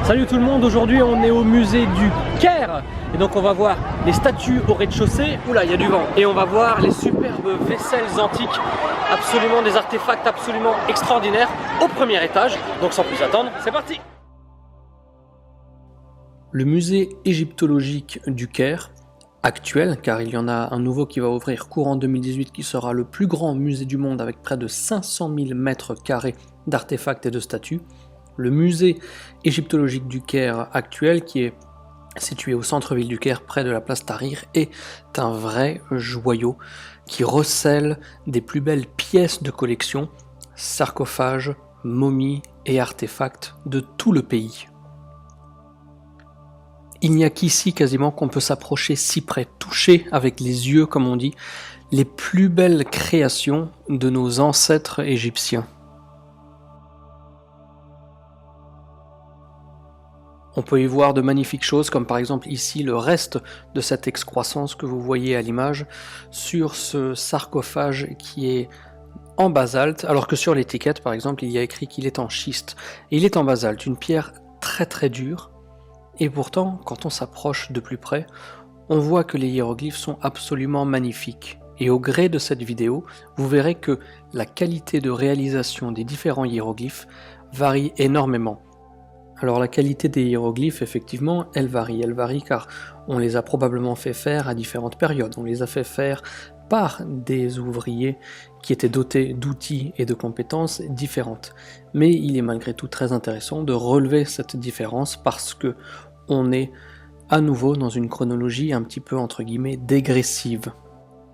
Salut tout le monde, aujourd'hui on est au musée du Caire et donc on va voir les statues au rez-de-chaussée. Oula, il y a du vent. Et on va voir les superbes vaisselles antiques, absolument des artefacts absolument extraordinaires au premier étage. Donc sans plus attendre, c'est parti. Le musée égyptologique du Caire, actuel, car il y en a un nouveau qui va ouvrir courant 2018 qui sera le plus grand musée du monde avec près de 500 000 mètres carrés d'artefacts et de statues. Le musée égyptologique du Caire actuel, qui est situé au centre-ville du Caire, près de la place Tahrir, est un vrai joyau qui recèle des plus belles pièces de collection, sarcophages, momies et artefacts de tout le pays. Il n'y a qu'ici quasiment qu'on peut s'approcher si près, toucher avec les yeux, comme on dit, les plus belles créations de nos ancêtres égyptiens. On peut y voir de magnifiques choses, comme par exemple ici le reste de cette excroissance que vous voyez à l'image sur ce sarcophage qui est en basalte, alors que sur l'étiquette par exemple il y a écrit qu'il est en schiste. Et il est en basalte, une pierre très très dure, et pourtant quand on s'approche de plus près, on voit que les hiéroglyphes sont absolument magnifiques. Et au gré de cette vidéo, vous verrez que la qualité de réalisation des différents hiéroglyphes varie énormément. Alors la qualité des hiéroglyphes, effectivement, elle varie car on les a probablement fait faire à différentes périodes. On les a fait faire par des ouvriers qui étaient dotés d'outils et de compétences différentes. Mais il est malgré tout très intéressant de relever cette différence parce que on est à nouveau dans une chronologie un petit peu entre guillemets dégressive,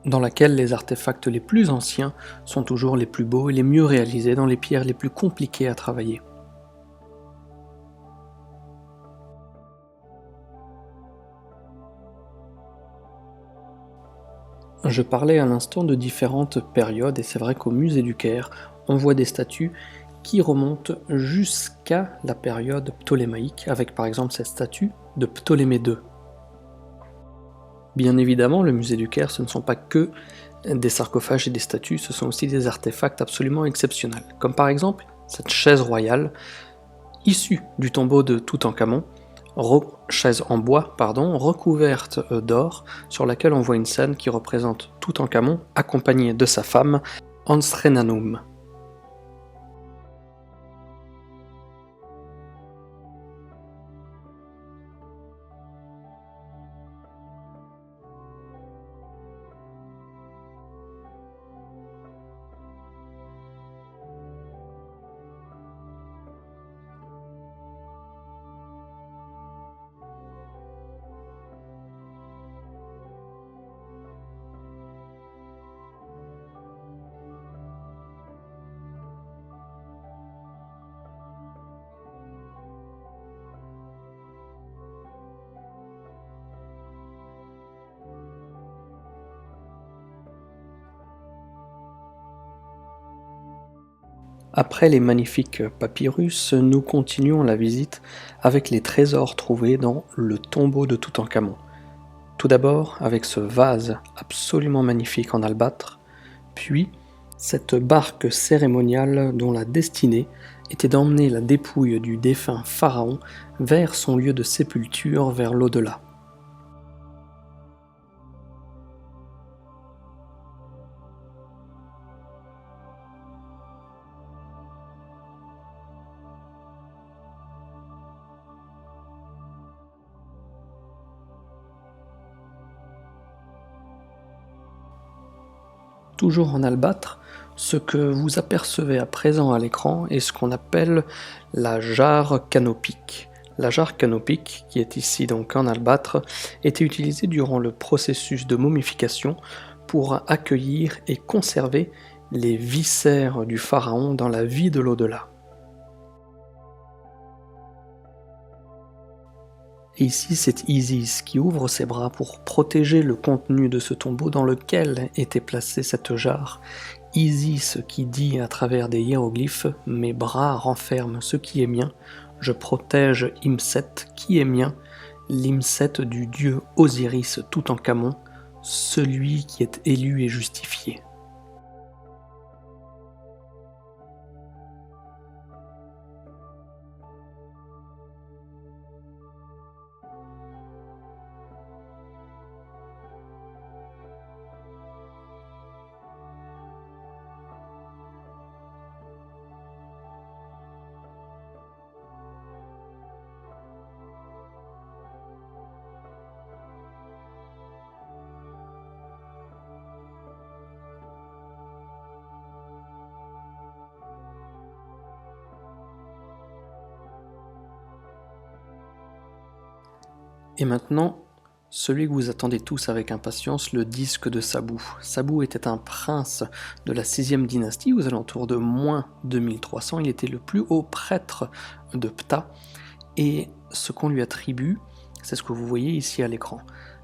dans laquelle les artefacts les plus anciens sont toujours les plus beaux et les mieux réalisés dans les pierres les plus compliquées à travailler. Je parlais à l'instant de différentes périodes et c'est vrai qu'au musée du Caire, on voit des statues qui remontent jusqu'à la période ptolémaïque, avec par exemple cette statue de Ptolémée II. Bien évidemment, le musée du Caire, ce ne sont pas que des sarcophages et des statues, ce sont aussi des artefacts absolument exceptionnels, comme par exemple cette chaise royale issue du tombeau de Toutankhamon, chaise en bois, recouverte d'or, sur laquelle on voit une scène qui représente Toutankhamon accompagné de sa femme Ansrenanum. Après les magnifiques papyrus, nous continuons la visite avec les trésors trouvés dans le tombeau de Toutankhamon. Tout d'abord avec ce vase absolument magnifique en albâtre, puis cette barque cérémoniale dont la destinée était d'emmener la dépouille du défunt pharaon vers son lieu de sépulture, vers l'au-delà. Toujours en albâtre, ce que vous apercevez à présent à l'écran est ce qu'on appelle la jarre canopique. La jarre canopique, qui est ici donc en albâtre, était utilisée durant le processus de momification pour accueillir et conserver les viscères du pharaon dans la vie de l'au-delà. Et ici, c'est Isis qui ouvre ses bras pour protéger le contenu de ce tombeau dans lequel était placée cette jarre. Isis qui dit à travers des hiéroglyphes « Mes bras renferment ce qui est mien, je protège Imset qui est mien, l'Imset du dieu Osiris Toutankhamon, celui qui est élu et justifié. » Et maintenant, celui que vous attendez tous avec impatience, le disque de Sabou. Sabou était un prince de la 6e dynastie, aux alentours de moins 2300. Il était le plus haut prêtre de Ptah, et ce qu'on lui attribue, c'est ce que vous voyez ici à l'écran.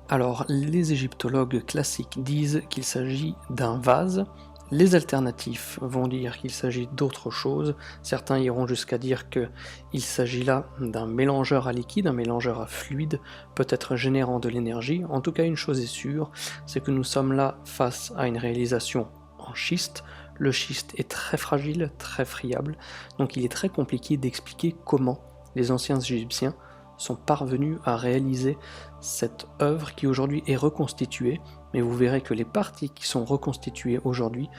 Alors, les égyptologues classiques disent qu'il s'agit d'un vase. Les alternatifs vont dire qu'il s'agit d'autre chose. Certains iront jusqu'à dire qu'il s'agit là d'un mélangeur à liquide, un mélangeur à fluide, peut-être générant de l'énergie. En tout cas, une chose est sûre, c'est que nous sommes là face à une réalisation en schiste. Le schiste est très fragile, très friable, donc il est très compliqué d'expliquer comment les anciens Égyptiens sont parvenus à réaliser cette œuvre qui aujourd'hui est reconstituée, mais vous verrez que les parties qui sont reconstituées aujourd'hui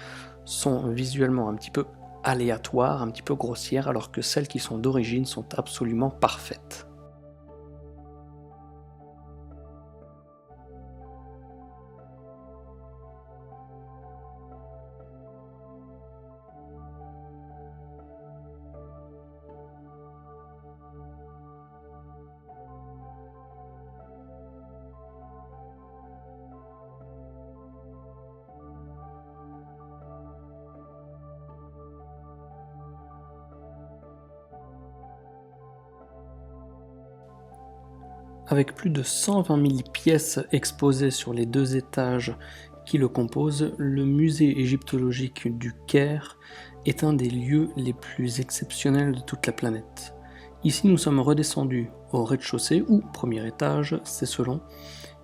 sont visuellement un petit peu aléatoires, un petit peu grossières, alors que celles qui sont d'origine sont absolument parfaites. Avec plus de 120 000 pièces exposées sur les 2 étages qui le composent, le musée égyptologique du Caire est un des lieux les plus exceptionnels de toute la planète. Ici, nous sommes redescendus au rez-de-chaussée, ou premier étage, c'est selon,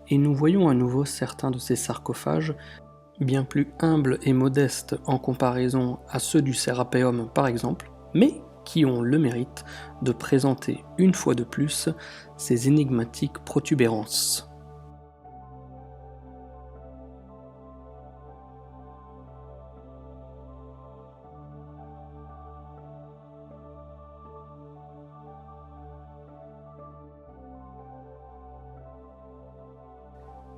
et nous voyons à nouveau certains de ces sarcophages, bien plus humbles et modestes en comparaison à ceux du Sérapéum par exemple, mais qui ont le mérite de présenter une fois de plus ces énigmatiques protubérances.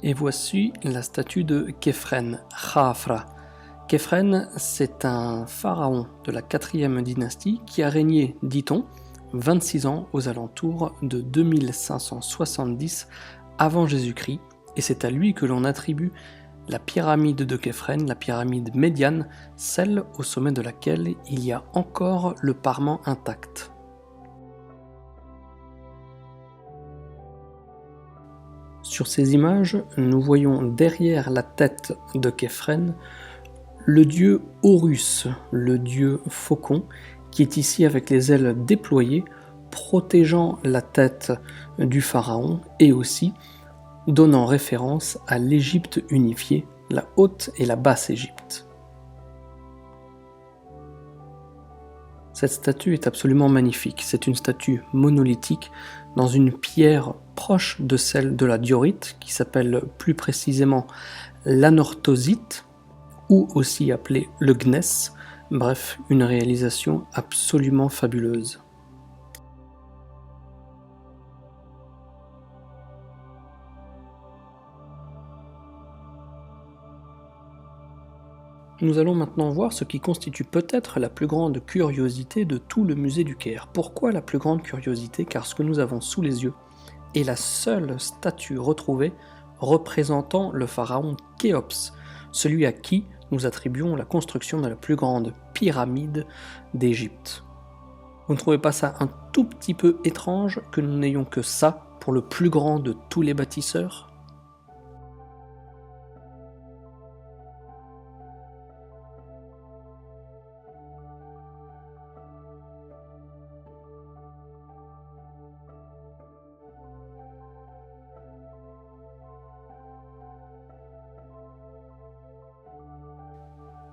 Et voici la statue de Khéphren, Khafra. Khéphren, c'est un pharaon de la 4e dynastie qui a régné, dit-on, 26 ans aux alentours de 2570 avant Jésus-Christ, et c'est à lui que l'on attribue la pyramide de Khéphren, la pyramide médiane, celle au sommet de laquelle il y a encore le parement intact. Sur ces images, nous voyons derrière la tête de Khéphren le dieu Horus, le dieu faucon, qui est ici avec les ailes déployées, protégeant la tête du pharaon et aussi donnant référence à l'Égypte unifiée, la Haute et la Basse Égypte. Cette statue est absolument magnifique, c'est une statue monolithique dans une pierre proche de celle de la diorite, qui s'appelle plus précisément l'anorthosite, ou aussi appelée le gneiss, bref, une réalisation absolument fabuleuse. Nous allons maintenant voir ce qui constitue peut-être la plus grande curiosité de tout le musée du Caire. Pourquoi la plus grande curiosité? Car ce que nous avons sous les yeux est la seule statue retrouvée représentant le pharaon Khéops, celui à qui nous attribuons la construction de la plus grande pyramide d'Égypte. Vous ne trouvez pas ça un tout petit peu étrange que nous n'ayons que ça pour le plus grand de tous les bâtisseurs?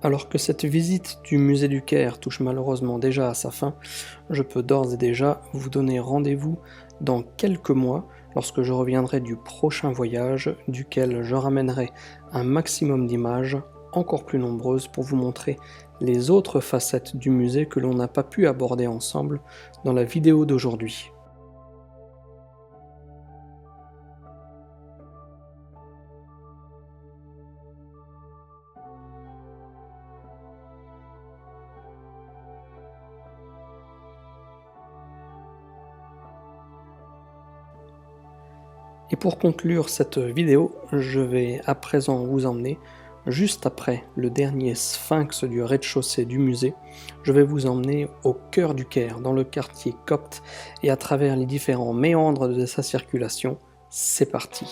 Alors que cette visite du musée du Caire touche malheureusement déjà à sa fin, je peux d'ores et déjà vous donner rendez-vous dans quelques mois lorsque je reviendrai du prochain voyage, duquel je ramènerai un maximum d'images encore plus nombreuses pour vous montrer les autres facettes du musée que l'on n'a pas pu aborder ensemble dans la vidéo d'aujourd'hui. Et pour conclure cette vidéo, je vais à présent vous emmener juste après le dernier sphinx du rez-de-chaussée du musée. Je vais vous emmener au cœur du Caire, dans le quartier copte, et à travers les différents méandres de sa circulation. C'est parti!